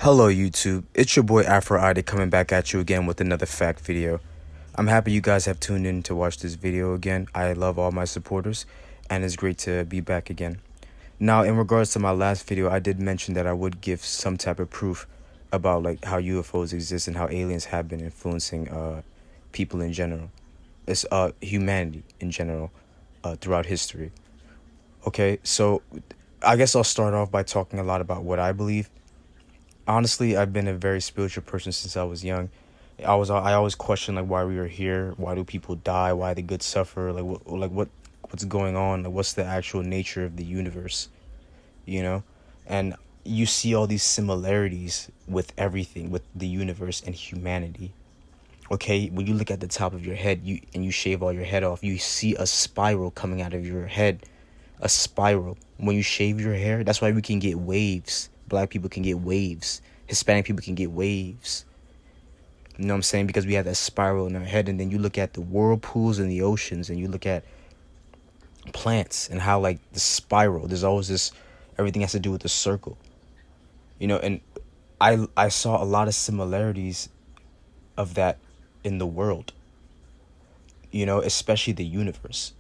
Hello YouTube, it's your boy Afro-Ida coming back at you again with another fact video. I'm happy you guys have tuned in to watch this video again. I love all my supporters and it's great to be back again. Now in regards to my last video, I did mention that I would give some type of proof about like how UFOs exist and how aliens have been influencing people in general. It's humanity in general throughout history. Okay, so I guess I'll start off by talking a lot about what I believe. Honestly, I've been a very spiritual person since I was young. I always question like why we are here, why do people die, why the good suffer, what's going on, like what's the actual nature of the universe, you know? And you see all these similarities with everything, with the universe and humanity. Okay, when you look at the top of your head, you shave all your head off, you see a spiral coming out of your head. A spiral. When you shave your hair, that's why we can get waves. Black people can get waves. Hispanic people can get waves. You know what I'm saying? Because we have that spiral in our head. And then you look at the whirlpools and the oceans, and you look at plants and how like the spiral, there's always this, everything has to do with the circle. You know, and I saw a lot of similarities of that in the world. You know, especially the universe.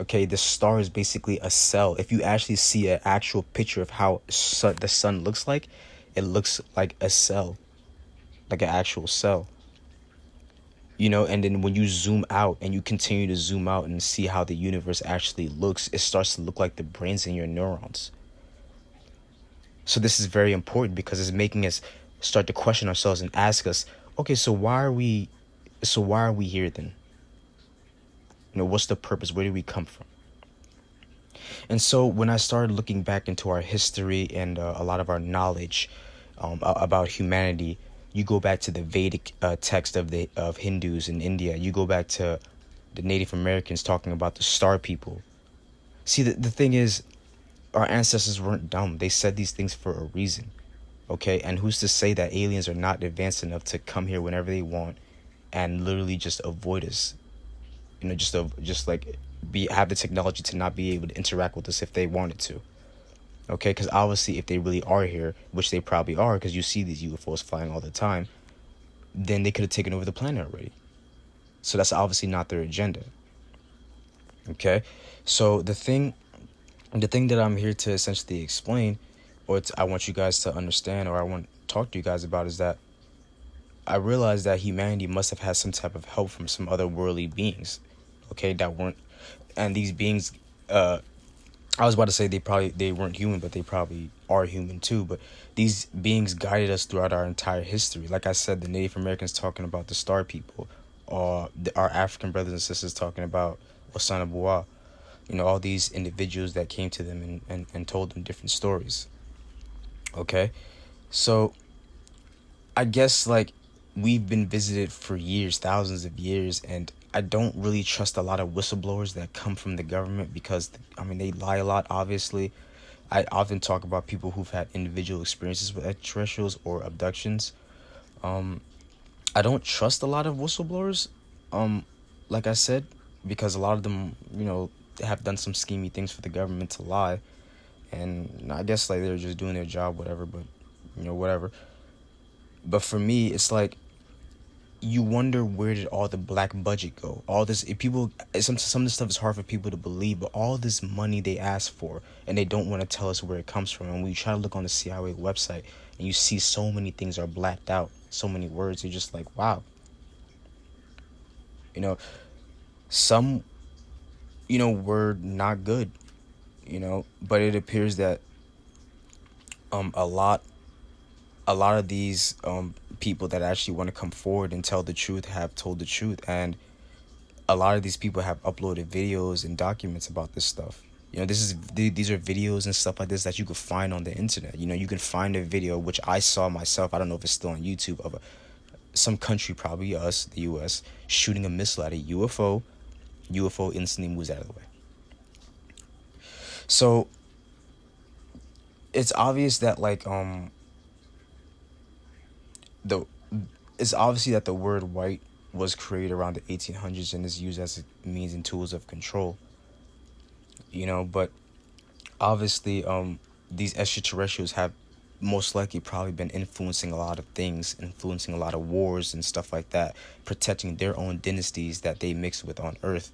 Okay, the star is basically a cell. If you actually see an actual picture of how the sun looks like, it looks like a cell, like an actual cell. You know, and then when you zoom out and you continue to zoom out and see how the universe actually looks, it starts to look like the brains in your neurons. So this is very important because it's making us start to question ourselves and ask us, okay, so why are we here then? You know, what's the purpose? Where do we come from? And so when I started looking back into our history and a lot of our knowledge about humanity, you go back to the Vedic text of Hindus in India. You go back to the Native Americans talking about the star people. See, the thing is, our ancestors weren't dumb. They said these things for a reason. Okay, and who's to say that aliens are not advanced enough to come here whenever they want and literally just avoid us? You know, just like have the technology to not be able to interact with us if they wanted to. Okay, because obviously if they really are here, which they probably are, because you see these UFOs flying all the time, then they could have taken over the planet already. So that's obviously not their agenda. Okay, so the thing that I'm here to essentially explain, I want you guys to understand, or I want to talk to you guys about, is that I realized that humanity must have had some type of help from some other worldly beings, okay, that weren't, and these beings, I was about to say they weren't human, but they probably are human too. But these beings guided us throughout our entire history. Like I said, the Native Americans talking about the star people, or our African brothers and sisters talking about Osanabua. You know, all these individuals that came to them and told them different stories. Okay, so I guess like we've been visited for years, thousands of years, and I don't really trust a lot of whistleblowers that come from the government because, I mean, they lie a lot, obviously. I often talk about people who've had individual experiences with extraterrestrials or abductions. I don't trust a lot of whistleblowers, like I said, because a lot of them, you know, have done some schemy things for the government to lie. And I guess like they're just doing their job, whatever, but, you know, whatever. But for me, it's like, you wonder, where did all the black budget go? All this, if people, some of this stuff is hard for people to believe, but all this money they ask for, and they don't want to tell us where it comes from. And when you try to look on the CIA website, and you see so many things are blacked out, so many words, you're just like, wow. You know, some, you know, were not good, you know, but it appears that a lot of these people that actually want to come forward and tell the truth have told the truth, and a lot of these people have uploaded videos and documents about this stuff. You know, these are videos and stuff like this that you could find on the internet. You know, you can find a video, which I saw myself, I don't know if it's still on YouTube, of some country, probably us, the US, shooting a missile at a UFO. UFO instantly moves out of the way. So it's obvious that like the it's obviously that the word white was created around the 1800s and is used as a means and tools of control. You know, but obviously these extraterrestrials have most likely probably been influencing a lot of things, influencing a lot of wars and stuff like that, protecting their own dynasties that they mix with on Earth.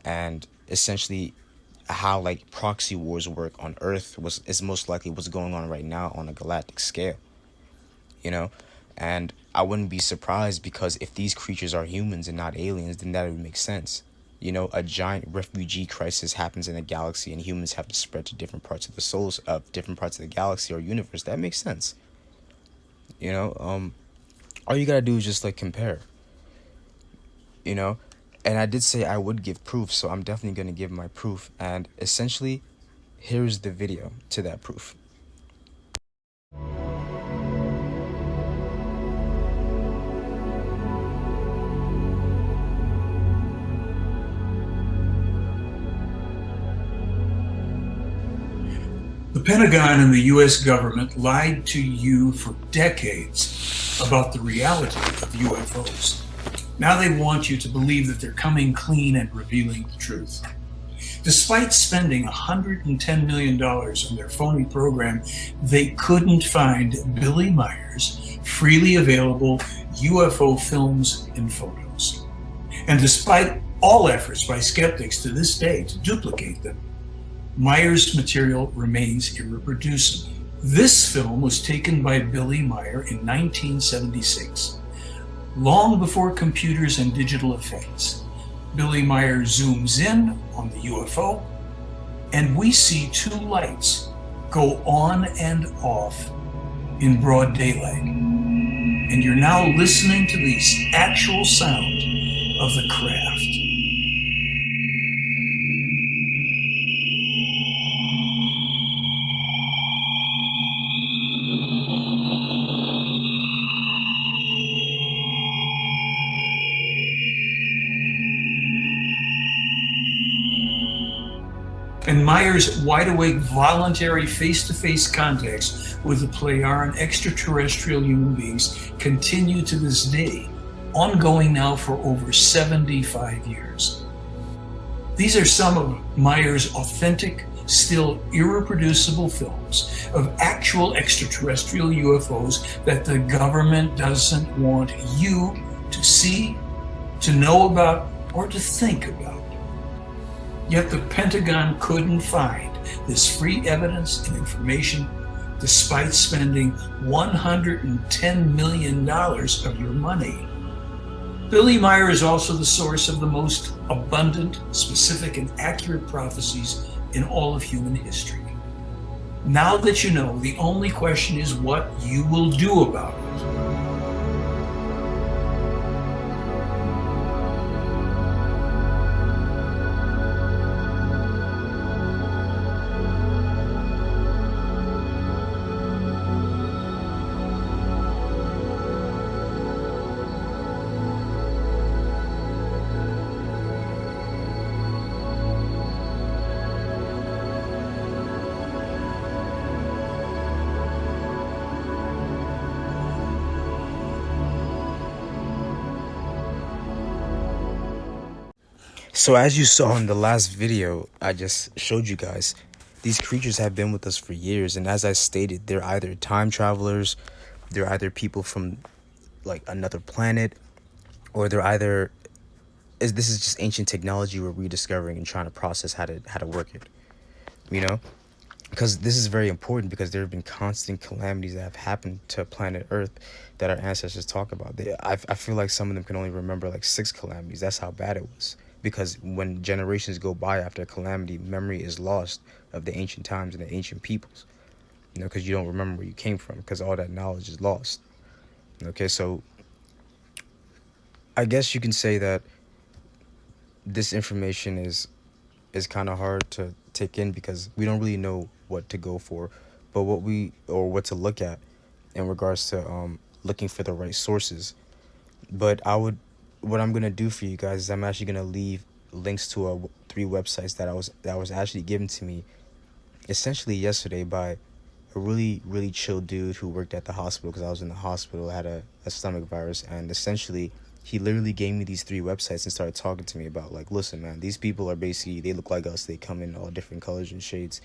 And essentially how like proxy wars work on Earth was is most likely what's going on right now on a galactic scale, you know? And I wouldn't be surprised, because if these creatures are humans and not aliens, then that would make sense. You know, a giant refugee crisis happens in a galaxy and humans have to spread to different parts of the souls of different parts of the galaxy or universe. That makes sense. You know, all you gotta do is just like compare, you know? And I did say I would give proof, so I'm definitely gonna give my proof. And essentially, here's the video to that proof. The Pentagon and the U.S. government lied to you for decades about the reality of UFOs. Now they want you to believe that they're coming clean and revealing the truth. Despite spending $110 million on their phony program, they couldn't find Billy Meyer's freely available UFO films and photos. And despite all efforts by skeptics to this day to duplicate them, Meyer's material remains irreproducible. This film was taken by Billy Meyer in 1976, long before computers and digital effects. Billy Meyer zooms in on the UFO, and we see two lights go on and off in broad daylight. And you're now listening to the actual sound of the craft. And Meyer's wide-awake, voluntary face-to-face contacts with the Plejaren extraterrestrial human beings continue to this day, ongoing now for over 75 years. These are some of Meyer's authentic, still irreproducible films of actual extraterrestrial UFOs that the government doesn't want you to see, to know about, or to think about. Yet the Pentagon couldn't find this free evidence and information despite spending $110 million of your money. Billy Meyer is also the source of the most abundant, specific, and accurate prophecies in all of human history. Now that you know, the only question is what you will do about it. So as you saw in the last video I just showed you guys, these creatures have been with us for years, and as I stated, they're either time travelers, they're either people from like another planet, or they're either this is just ancient technology we're rediscovering and trying to process how to work it, you know? Because this is very important, because there have been constant calamities that have happened to planet Earth that our ancestors talk about. I feel like some of them can only remember like 6 calamities. That's how bad it was. Because when generations go by after a calamity, memory is lost of the ancient times and the ancient peoples. You know, because you don't remember where you came from, because all that knowledge is lost. Okay, so I guess you can say that this information is kind of hard to take in, because we don't really know what to go for, but what to look at in regards to looking for the right sources. But what I'm gonna do for you guys is I'm actually gonna leave links to 3 websites that was actually given to me essentially yesterday by a really chill dude who worked at the hospital, because I was in the hospital. I had a stomach virus, and essentially he literally gave me these 3 websites and started talking to me about, like, listen, man, these people are basically, they look like us. They come in all different colors and shades.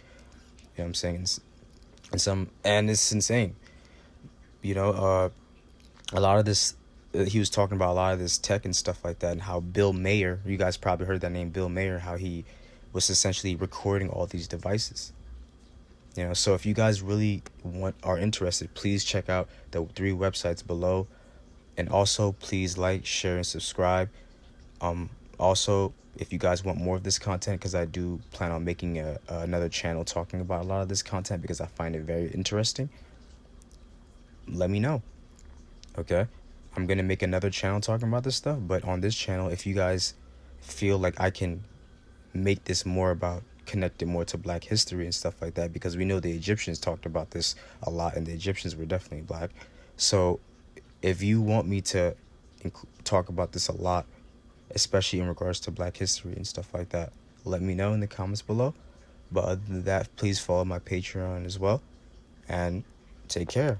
You know what I'm saying? and it's insane. You know, a lot of this, he was talking about a lot of this tech and stuff like that, and how Bill Mayer, you guys probably heard that name, Bill Mayer, how he was essentially recording all these devices. You know, so if you guys really are interested, please check out the 3 websites below, and also please like, share, and subscribe. Also, if you guys want more of this content, because I do plan on making another channel talking about a lot of this content because I find it very interesting, let me know. Okay, I'm gonna make another channel talking about this stuff, but on this channel, if you guys feel like I can make this more about connected more to black history and stuff like that, because we know the Egyptians talked about this a lot, and the Egyptians were definitely black. So if you want me to talk about this a lot, especially in regards to black history and stuff like that, let me know in the comments below. But other than that, please follow my Patreon as well, and take care.